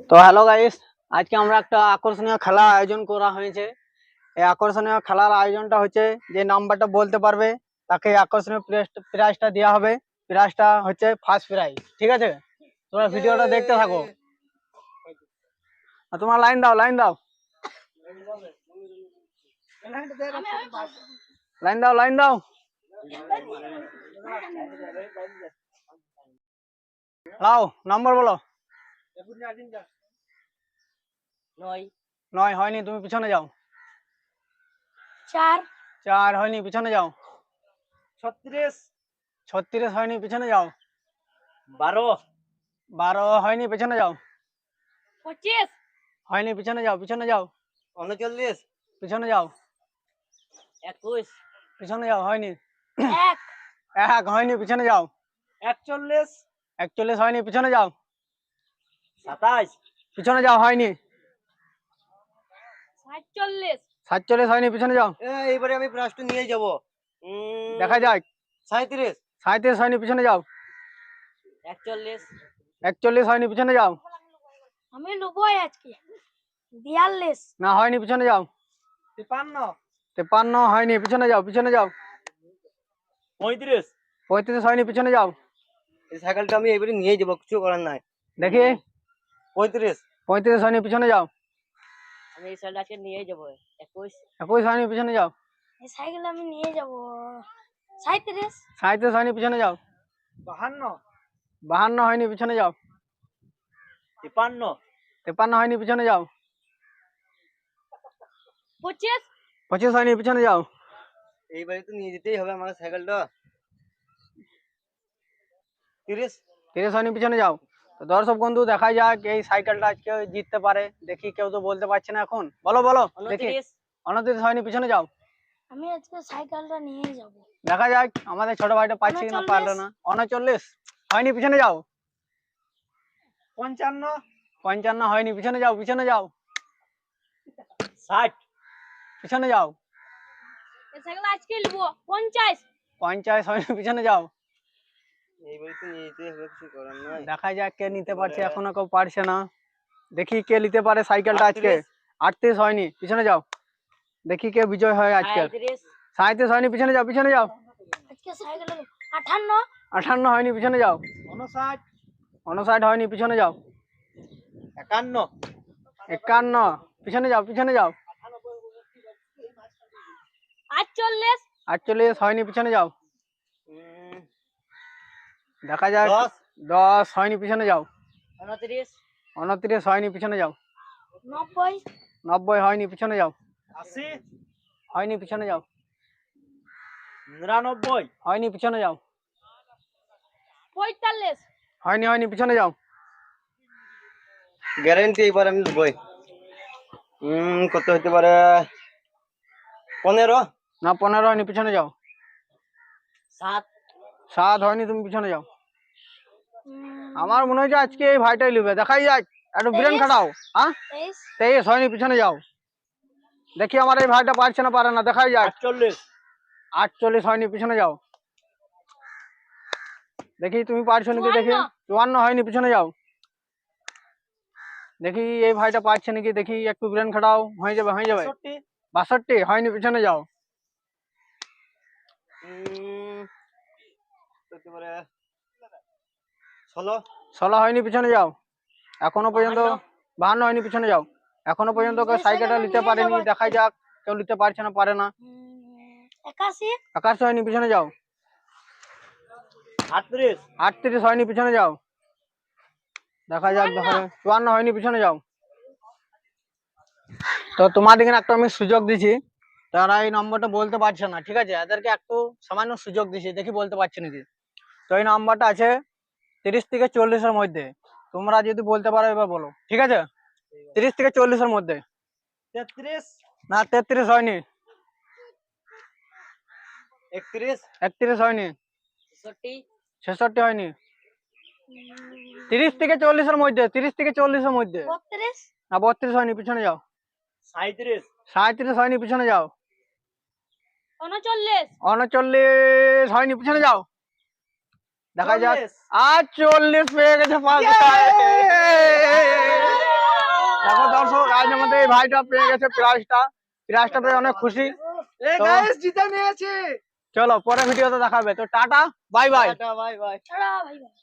তো hello guys, আজকে আমরা একটা আকর্ষণীয় খেলা আয়োজন করা হয়েছে। এই আকর্ষণীয় খেলার আয়োজনটা হচ্ছে যে নাম্বারটা বলতে পারবে তাকে আকর্ষণীয় প্রাইজটা দেওয়া হবে। প্রাইজটা হচ্ছে ফার্স্ট প্রাইজ, ঠিক আছে? তোমরা ভিডিওটা দেখতে থাকো। আর তোমরা লাইন দাও, লাইন দাও, লাইন দাও, লাইন দাও। লাও নাম্বার বলো। নয় হয়নি, তুমি পিছনে যাও। 4 4 হয়নি, পিছনে যাও। 36 36 হয়নি, পিছনে যাও। 12 হয়নি, পিছনে যাও। 25 হয়নি, পিছনে যাও, পিছনে যাও। 39 পিছনে যাও, 21 পিছনে যাও। হয়নি। 1 1 হয়নি, পিছনে যাও। 41 41 হয়নি, পিছনে যাও। 27 পিছনে যাও। হয়নি। 47 47 হয়নি, পিছনে যাও। এইবারে আমি প্রাইজটা নিয়ে যাব। দেখা যাক। 37 37 হয়নি, পিছনে যাও। 41 41 হয়নি, পিছনে যাও। আমি লুবই আজকে 42 না হয়নি, পিছনে যাও। 53 53 হয়নি, পিছনে যাও, পিছনে যাও। 35 35 হয়নি, পিছনে যাও। এই সাইকেলটা আমি এইবারে নিয়ে যাব, কিছু করার নাই। দেখি। 35 35 হয়নি, পিছনে যাও। আমি এই সাইকেলটা আজকে নিয়ে যাব। 21 21 হয়নি, পিছনে যাও। এই সাইকেল আমি নিয়ে যাব 37 37 হয়নি, পিছনে যাও। 52 52 হয়নি, পিছনে যাও। 53 53 হয়নি, পিছনে যাও। 25 25 হয়নি, পিছনে যাও। এইবারে তো নিয়ে যেতেই হবে আমার সাইকেলটা। 30 30 হয়নি, পিছনে যাও। তো দর্শক বন্ধু, দেখা যাক এই সাইকেলটা আজকে জিততে পারে। দেখি, কেউ তো বলতে পারছে না এখন। বলো বলো, দেখি। 29 হয়নি, পিছনে যাও। আমি আজকে সাইকেলটা নিয়ে যাব দেখা যাক আমাদের ছোট ভাইটা পাচ্ছে কিনা, পারলো না। 39 হয়নি, পিছনে যাও। 55 55 হয়নি, পিছনে যাও, পিছনে যাও। 60 পিছনে যাও। এই সাইকেল আজকে নিব 50 50 হয়নি, পিছনে যাও। এইবারে তো নিয়ে যেতেই হবে, কিছু করার নাই। দেখা যাক কে নিতে পারছে, এখনো কেউ পারছে না। দেখি কে নিতে পারে সাইকেলটা আজকে। 38 হয়নি, পিছনে যাও। দেখি কে বিজয় হয় আজকে। 37 হয়নি, পিছনে যাও, পিছনে যাও। আজকে সাইকেল 58 58 হয়নি, পিছনে যাও। 59 59 হয়নি, পিছনে যাও। 51 51 পিছনে যাও, পিছনে যাও। 48 48 হয়নি, পিছনে যাও। দেখা যাক। 10 10 হয়নি, পিছনে যাও। 29 29 হয়নি, পিছনে যাও। 90 90 হয়নি, পিছনে যাও। 80 হয়নি, পিছনে যাও। 99 হয়নি, পিছনে যাও। 45 হয়নি, হয়নি, পিছনে যাও। গ্যারান্টি এবার আমি দেবই। কত হতে পারে? 15 না 15 হয়নি, পিছনে যাও। 7 7 হয়নি, তুমি পিছনে যাও। আমার মনে হচ্ছে আজকে এই ভাইটাই লিবে। দেখাই যাক, একটু ব্রেন খাটাও। হ্যাঁ, 23 23 হয়নি, পিছনে যাও। দেখি আমার এই ভাইটা পারছে না, পারে না। দেখাই যাক। 48 48 হয়নি, পিছনে যাও। দেখি তুমি পারছো নাকি, দেখি। 54 হয়নি, পিছনে যাও। দেখি এই ভাইটা পারছে নাকি, দেখি। একটু ব্রেন খাটাও, হয়ে যাবে, হয়ে যাবে। 62 হয়নি, পিছনে যাও। হতে পারে 16 16 হয়নি, পিছনে যাও। এখনো পর্যন্ত 52 হয়নি, পিছনে যাও। এখনো পর্যন্ত কেউ সাইকেলটা নিতে পারেনি। দেখা যাক কেউ নিতে পারছে না, পারে না। 81 81 হয়নি, পিছনে যাও। 38 38 হয়নি, পিছনে যাও। দেখা যাক, দেখা যাক। 54 হয়নি, পিছনে যাও। তো তোমাদেরকে একটা আমি সুযোগ দিছি, তারা এই নম্বরটা বলতে পারছে না, ঠিক আছে? এদেরকে একটু সামান্য সুযোগ দিছি, দেখি বলতে পারছে নাকি। তো এই নাম্বারটা আছে 30 থেকে 40 এর মধ্যে। তোমরা যদি বলতে পারো এবার বলো, ঠিক আছে? 30 থেকে 40 এর মধ্যে। 33 না 33 হয়নি। 31 31 হয়নি। 66 66 হয়নি। 30 থেকে 40 এর মধ্যে, 30 থেকে 40 এর মধ্যে। 32 না 32 হয়নি, পিছনে যাও। 37 37 হয়নি, পিছনে যাও। 39 39 হয়নি, পিছনে যাও। দেখা যাক। 40 আর 40 পেয়ে গেছে পাঁচ। এই ভাইটা পেয়ে গেছে প্রাইজটা পেয়ে অনেক খুশি। তো জিতে নিয়েছে। চলো পরে ভিডিওতে দেখাবে। তো tata bye bye. Bye bye. Tata, ভাই ভাই।